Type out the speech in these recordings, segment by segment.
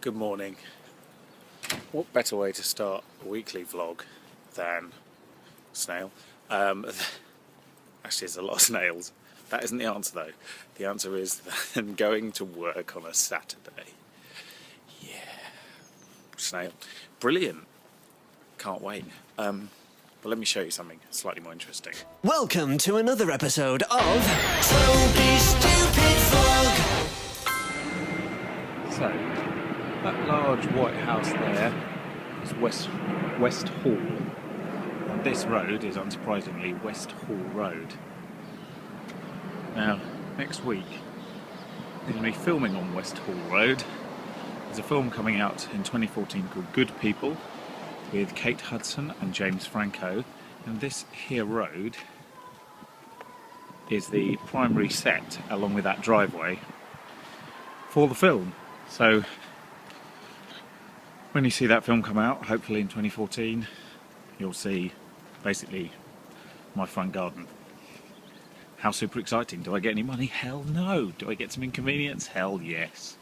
Good morning. What better way to start a weekly vlog than snail? Actually, there's a lot of snails. That isn't the answer though. The answer is going to work on a Saturday. Yeah. Snail. Brilliant. Can't wait. But let me show you something slightly more interesting. Welcome to another episode of Toby's Stupid Vlog. So, that large white house there is West Hall. And this road is unsurprisingly West Hall Road. Now, next week, we're going to be filming on West Hall Road. There's a film coming out in 2014 called Good People with Kate Hudson and James Franco. And this here road is the primary set, along with that driveway, for the film. So, when you see that film come out, hopefully in 2014, you'll see basically my front garden. How super exciting. Do I get any money? Hell no. Do I get some inconvenience? Hell yes.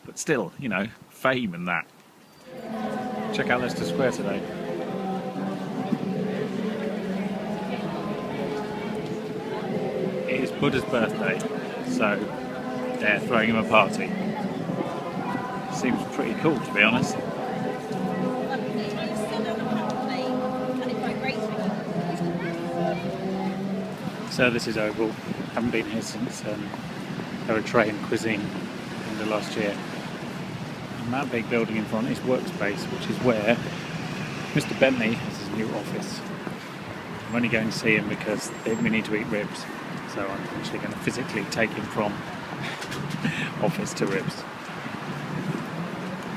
But still, you know, fame and that. Check out Leicester Square today. It is Buddha's birthday, so they're throwing him a party. Seems pretty cool, to be honest. Service is oval. Haven't been here since Eritrean cuisine in the last year. And that big building in front is Workspace, which is where Mr. Bentley has his new office. I'm only going to see him because we need to eat ribs, so I'm actually going to physically take him from office to ribs.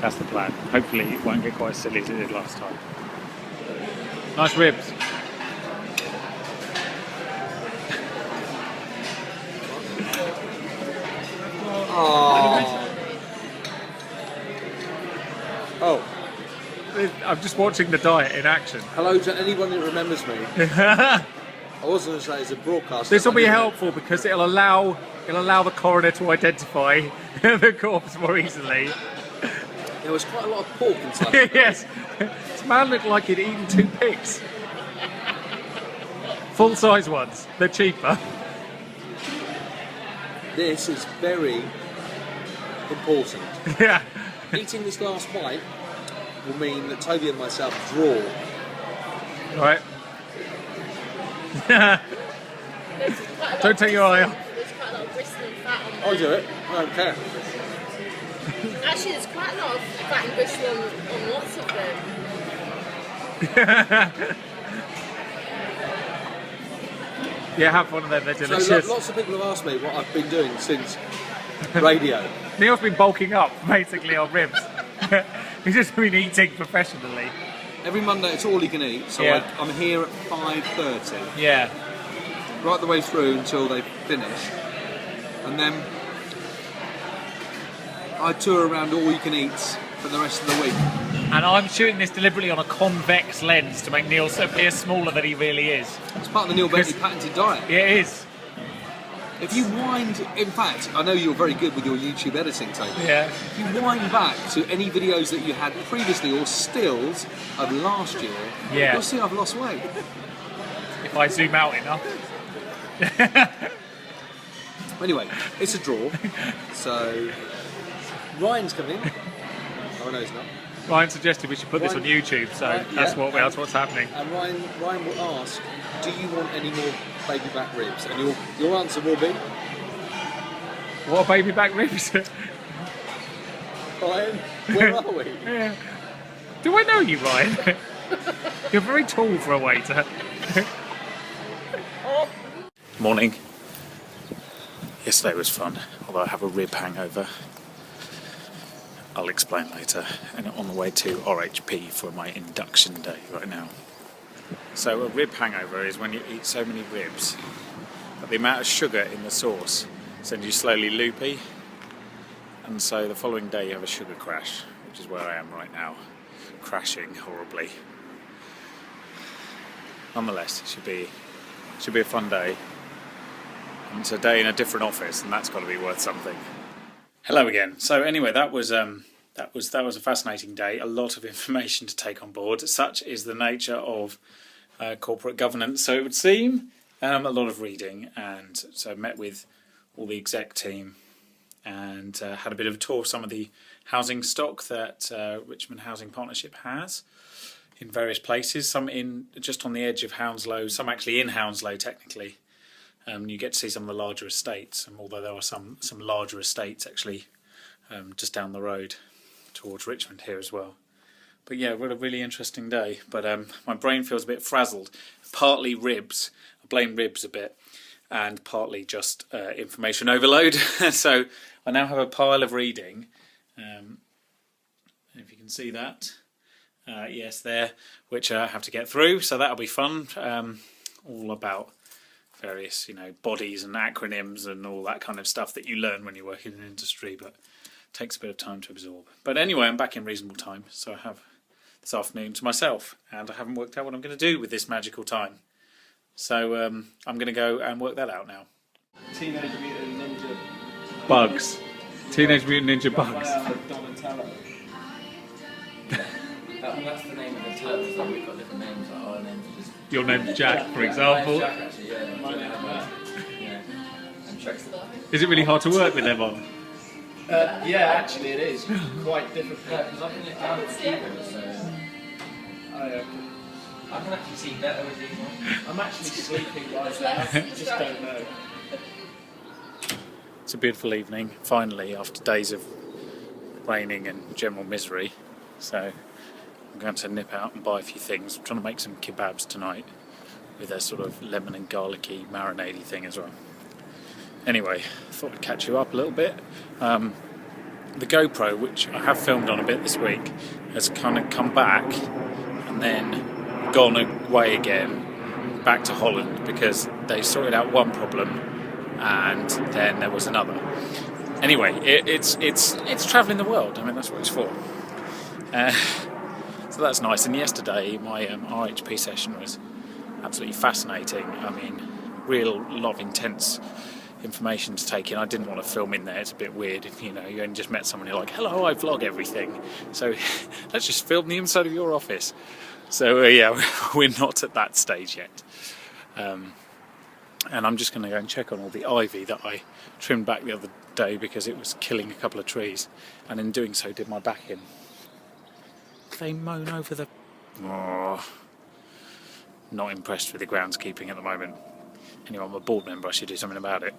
That's the plan. Hopefully it won't get quite as silly as it did last time. Nice ribs. Oh. I'm just watching the diet in action. Hello to anyone that remembers me. I was going to say it's a broadcast. This will be helpful because it'll allow the coroner to identify the corpse more easily. There was quite a lot of pork inside. Yes. This man looked like he'd eaten 2 pigs. Full-size ones. They're cheaper. This is very important. Yeah. Eating this last bite will mean that Toby and myself draw. Right. Don't take your eye off. There's quite a lot of bristling fat on there. I'll do it. I don't care. Actually, there's quite a lot of fat and bristle on lots of them. Yeah, have one of them. They're delicious. So lots of people have asked me what I've been doing since radio. Neil's been bulking up, basically, on ribs. He's just been eating professionally. Every Monday it's all you can eat, so Yeah. I'm here at 5:30, Yeah. right the way through until they finish, and then I tour around all you can eat for the rest of the week. And I'm shooting this deliberately on a convex lens to make Neil appear smaller than he really is. It's part of the Neil Bentley patented diet. Yeah, it is. If you wind, in fact, I know you're very good with your YouTube editing, Toby. Yeah. If you wind back to any videos that you had previously or stills of last year, Yeah. you'll see I've lost weight. If I zoom out enough. Anyway, it's a draw. So, Ryan's coming in. Oh, no, he's not. Ryan suggested we should put this on YouTube, so that's what's happening. And Ryan will ask, do you want any more baby back ribs? And your answer will be, What are baby back ribs? Ryan, where are we? Yeah. Do I know you, Ryan? You're very tall for a waiter. Morning. Yesterday was fun, although I have a rib hangover. I'll explain later. And on the way to RHP for my induction day right now. So a rib hangover is when you eat so many ribs that the amount of sugar in the sauce sends you slowly loopy, and so the following day you have a sugar crash, which is where I am right now, crashing horribly. Nonetheless, it should be a fun day. And it's a day in a different office, and that's got to be worth something. Hello again. So anyway, that was that was a fascinating day. A lot of information to take on board. Such is the nature of corporate governance, so it would seem. A lot of reading, and so I met with all the exec team and had a bit of a tour of some of the housing stock that Richmond Housing Partnership has in various places. Some in just on the edge of Hounslow, some actually in Hounslow technically. You get to see some of the larger estates, and although there are some larger estates actually just down the road towards Richmond here as well. But yeah, we had a really interesting day. But my brain feels a bit frazzled. Partly ribs, I blame ribs a bit, and partly just information overload. So I now have a pile of reading. If you can see that, yes, there, which I have to get through. So that'll be fun. All about various, bodies and acronyms and all that kind of stuff that you learn when you work in an industry, but takes a bit of time to absorb. But anyway, I'm back in reasonable time, so I have this afternoon to myself, and I haven't worked out what I'm going to do with this magical time. So I'm going to go and work that out now. Teenage Mutant Ninja Bugs. Teenage Mutant Ninja Bugs. Donatello. That's the name of the turtles, that we've got different names. Like our names are just... Your name's Jack, for example. Jack, actually, yeah. My name's Matt. Yeah. And Shrek's the... Is it really hard to work with them on? Yeah, actually it is quite difficult. Yeah, because I can look down at the keyboard, so... I can actually see better with these ones. I'm actually sleeping right now, you just don't know. It's a beautiful evening, finally, after days of raining and general misery. So I'm going to nip out and buy a few things. I'm trying to make some kebabs tonight with a sort of lemon and garlicky marinade thing as well. Anyway, I thought I'd catch you up a little bit. The GoPro, which I have filmed on a bit this week, has kind of come back and then gone away again back to Holland because they sorted out one problem and then there was another. Anyway, it's travelling the world. I mean, that's what it's for. So that's nice. And yesterday my RHP session was absolutely fascinating. I mean, real lot of intense information to take in. I didn't want to film in there. It's a bit weird if you only just met someone, you're like, hello, I vlog everything, so let's just film the inside of your office. So yeah, we're not at that stage yet. And I'm just going to go and check on all the ivy that I trimmed back the other day because it was killing a couple of trees, and in doing so did my back in. They moan over the... Oh, not impressed with the groundskeeping at the moment. Anyway, I'm a board member, I should do something about it.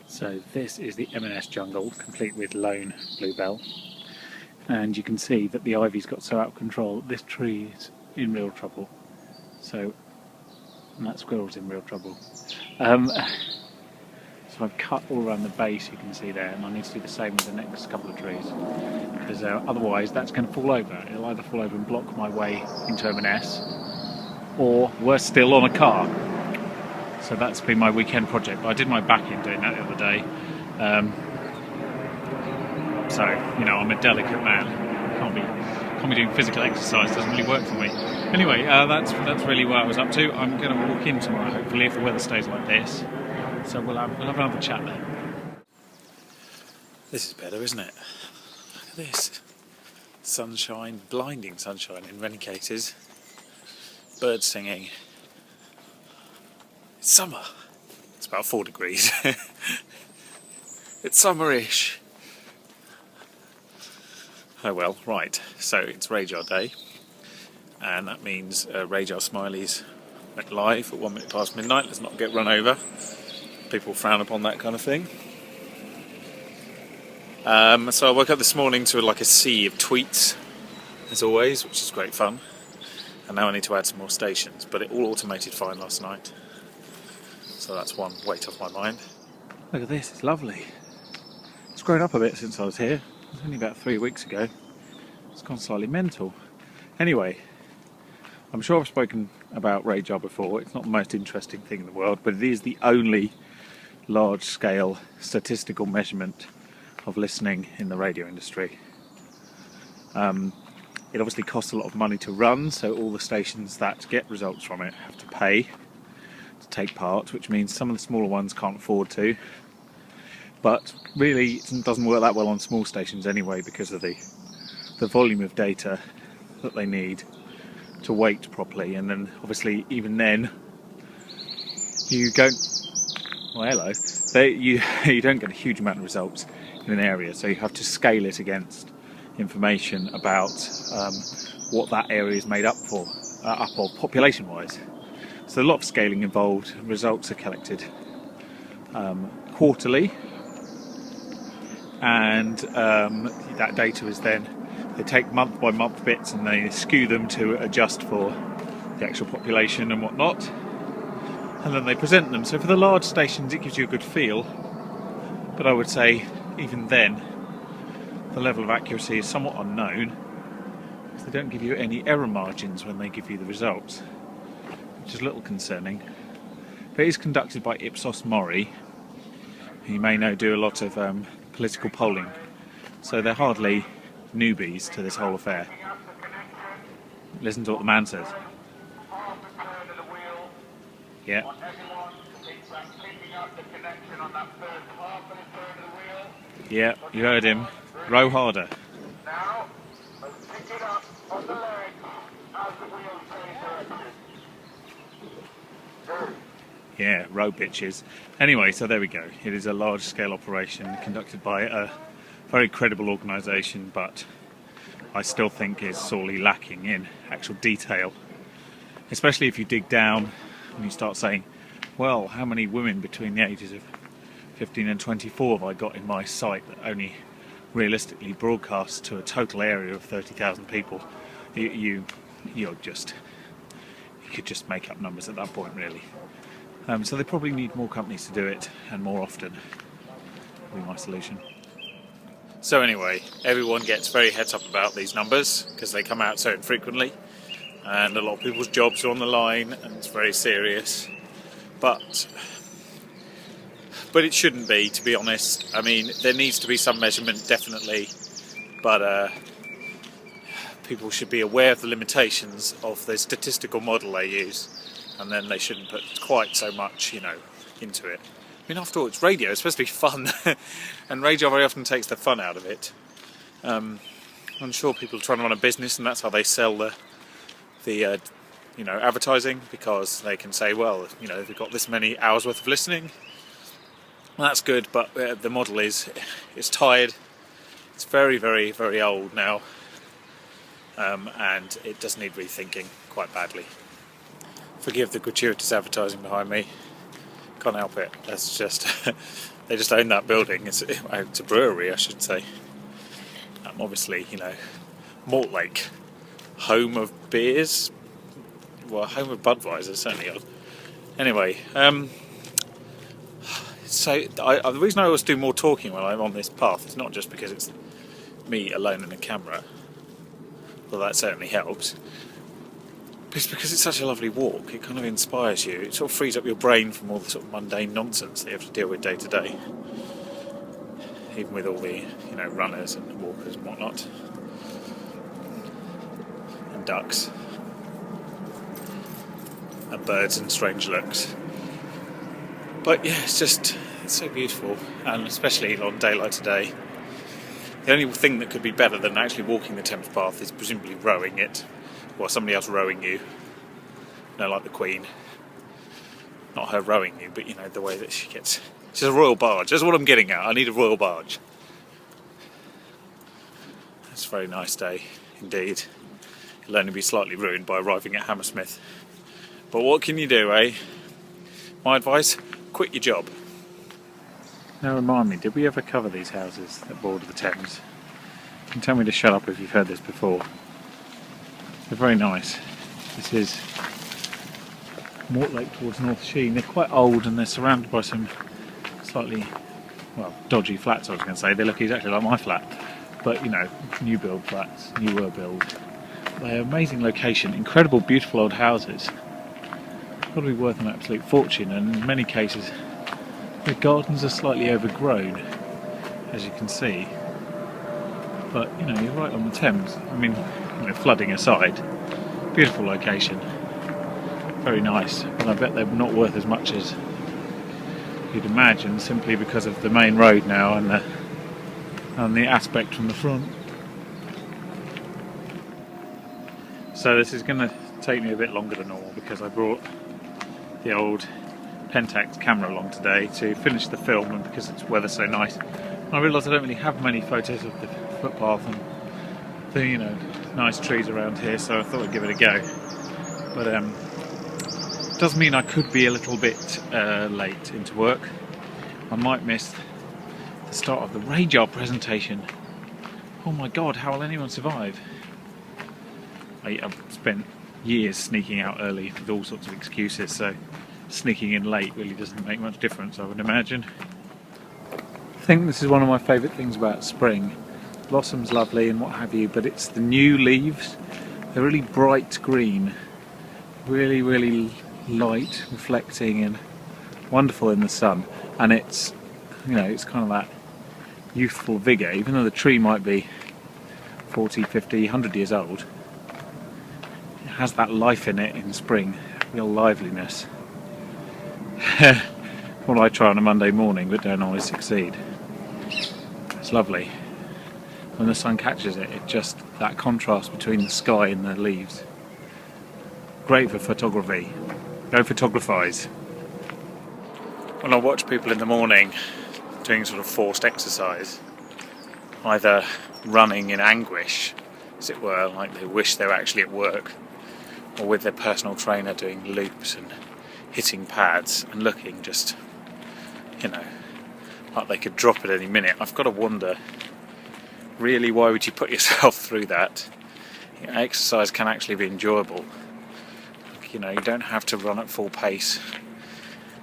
So this is the M&S jungle, complete with lone bluebell. And you can see that the ivy's got so out of control, this tree is in real trouble. So, and that squirrel's in real trouble. So I've cut all around the base, you can see there, and I need to do the same with the next couple of trees. Because otherwise that's going to fall over. It'll either fall over and block my way into M&S, or worse still, on a car. So that's been my weekend project. But I did my back in doing that the other day. So, I'm a delicate man. Can't be doing physical exercise, doesn't really work for me. Anyway, that's really what I was up to. I'm going to walk in tomorrow, hopefully, if the weather stays like this. So we'll have another chat then. This is better, isn't it? Look at this. Sunshine, blinding sunshine in many cases. Birds singing. It's summer. It's about 4 degrees. It's summerish. Oh well, right. So it's Rajar Day. And that means Rajar Smileys went live at 1 minute past midnight. Let's not get run over. People frown upon that kind of thing. So I woke up this morning to like a sea of tweets, as always, which is great fun. And now I need to add some more stations, but it all automated fine last night. So that's one weight off my mind. Look at this, it's lovely. It's grown up a bit since I was here. It was only about 3 weeks ago. It's gone slightly mental. Anyway, I'm sure I've spoken about Rajar before. It's not the most interesting thing in the world, but it is the only large-scale statistical measurement of listening in the radio industry. It obviously costs a lot of money to run, so all the stations that get results from it have to pay to take part, which means some of the smaller ones can't afford to. but really it doesn't work that well on small stations anyway because of the volume of data that they need to weight properly, and then obviously even then you don't, well hello, you don't get a huge amount of results in an area, so you have to scale it against information about what that area is made up of population wise. So a lot of scaling involved. Results are collected quarterly, and that data is then, they take month by month bits and they skew them to adjust for the actual population and whatnot, and then they present them. So for the large stations it gives you a good feel, but I would say even then the level of accuracy is somewhat unknown, because they don't give you any error margins when they give you the results, which is a little concerning. But it is conducted by Ipsos Mori, who you may know do a lot of political polling, so they're hardly newbies to this whole affair. Listen to what the man says. Yeah. Yeah, you heard him. Row harder. Yeah, row bitches. Anyway, so there we go. It is a large-scale operation conducted by a very credible organisation, but I still think is sorely lacking in actual detail. Especially if you dig down and you start saying, well, how many women between the ages of 15 and 24 have I got in my site that only realistically broadcasts to a total area of 30,000 people? You could just make up numbers at that point, really. So they probably need more companies to do it, and more often. Would be my solution. So anyway, everyone gets very het up about these numbers because they come out so infrequently, and a lot of people's jobs are on the line, and it's very serious. But it shouldn't be, to be honest. I mean, there needs to be some measurement, definitely, but people should be aware of the limitations of the statistical model they use, and then they shouldn't put quite so much, into it. I mean, after all, it's radio, it's supposed to be fun, and radio very often takes the fun out of it. I'm sure people are trying to run a business, and that's how they sell the advertising, because they can say, well, they've got this many hours worth of listening. Well, that's good, but the model is tired. It's very, very, very old now, and it does need rethinking quite badly. Forgive the gratuitous advertising behind me. Can't help it. That's just they just own that building. It's a brewery, I should say. Obviously, Malt Lake, home of beers. Well, home of Budweiser, certainly. Anyway, so the reason I always do more talking when I'm on this path is not just because it's me alone in a camera, well, that certainly helps. It's because it's such a lovely walk. It kind of inspires you. It sort of frees up your brain from all the sort of mundane nonsense that you have to deal with day to day. Even with all the, runners and walkers and whatnot. And ducks. And birds and strange looks. But yeah, it's so beautiful. And especially on a day like today. The only thing that could be better than actually walking the Thames path is presumably rowing it. Or somebody else rowing you. Like the Queen. Not her rowing you, but the way that she gets. She's a royal barge. That's what I'm getting at. I need a royal barge. It's a very nice day indeed. It'll only be slightly ruined by arriving at Hammersmith. But what can you do, eh? My advice, quit your job. Now remind me, did we ever cover these houses that border the Thames? You can tell me to shut up if you've heard this before. They're very nice. This is Mortlake towards North Sheen. They're quite old and they're surrounded by some slightly, dodgy flats, I was going to say. They look exactly like my flat. But, new build flats, newer build. They're an amazing location, incredible, beautiful old houses. Got to be worth an absolute fortune, and in many cases the gardens are slightly overgrown, as you can see. But, you're right on the Thames. I mean, flooding aside, beautiful location, very nice, but I bet they're not worth as much as you'd imagine, simply because of the main road now and the aspect from the front. So this is going to take me a bit longer than normal because I brought the old Pentax camera along today to finish the film, and because it's weather so nice. I realised I don't really have many photos of the footpath and the nice trees around here, so I thought I'd give it a go. But it does mean I could be a little bit late into work. I might miss the start of the rajar presentation. Oh my god, how will anyone survive? I've spent years sneaking out early with all sorts of excuses, so sneaking in late really doesn't make much difference, I would imagine. I think this is one of my favourite things about spring. Blossom's lovely and what have you, but it's the new leaves. They're really bright green, really, really light, reflecting and wonderful in the sun. And it's, it's kind of that youthful vigour, even though the tree might be 40, 50, 100 years old. It has that life in it in spring, real liveliness. What I try on a Monday morning but don't always succeed. It's lovely. When the sun catches it, just that contrast between the sky and the leaves. Great for photography. Go photographize. When I watch people in the morning doing sort of forced exercise, either running in anguish, as it were, like they wish they were actually at work, or with their personal trainer doing loops and hitting pads and looking just, like they could drop at any minute, I've got to wonder, really, why would you put yourself through that? Exercise can actually be enjoyable. You don't have to run at full pace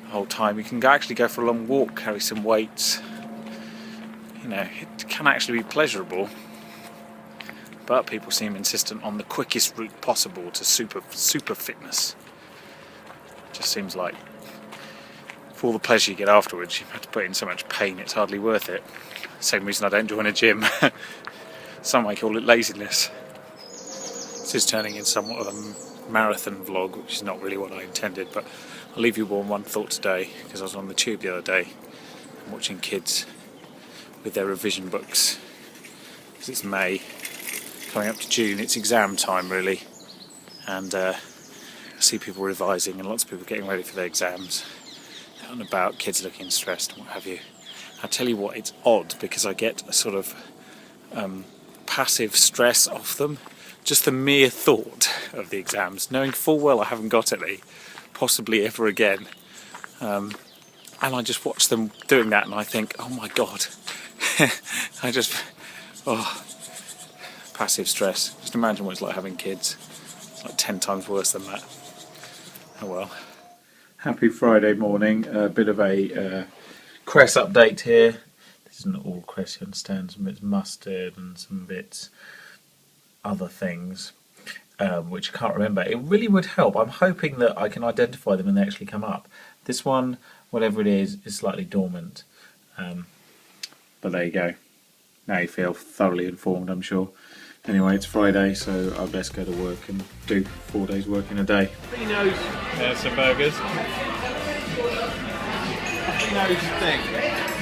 the whole time. You can actually go for a long walk, carry some weights. It can actually be pleasurable. But people seem insistent on the quickest route possible to super fitness. It just seems like for all the pleasure you get afterwards, you have to put in so much pain, it's hardly worth it. Same reason I don't join a gym. Some might call it laziness. This is turning into somewhat of a marathon vlog, which is not really what I intended, but I'll leave you on one thought today, because I was on the tube the other day watching kids with their revision books, because it's May, coming up to June, it's exam time really, and I see people revising and lots of people getting ready for their exams, out and about, kids looking stressed and what have you. I tell you what, it's odd because I get a sort of passive stress off them. Just the mere thought of the exams, knowing full well I haven't got any, possibly ever again. And I just watch them doing that and I think, oh my god. Passive stress. Just imagine what it's like having kids. It's like 10 times worse than that. Oh well. Happy Friday morning. A bit of a Cress update here. This isn't all Cress, you understand. Some bits mustard and some bits other things, which I can't remember. It really would help. I'm hoping that I can identify them when they actually come up. This one, whatever it is slightly dormant. But there you go. Now you feel thoroughly informed, I'm sure. Anyway, it's Friday, so I'll best go to work and do 4 days work in a day. He knows. There's some burgers. He knows thing.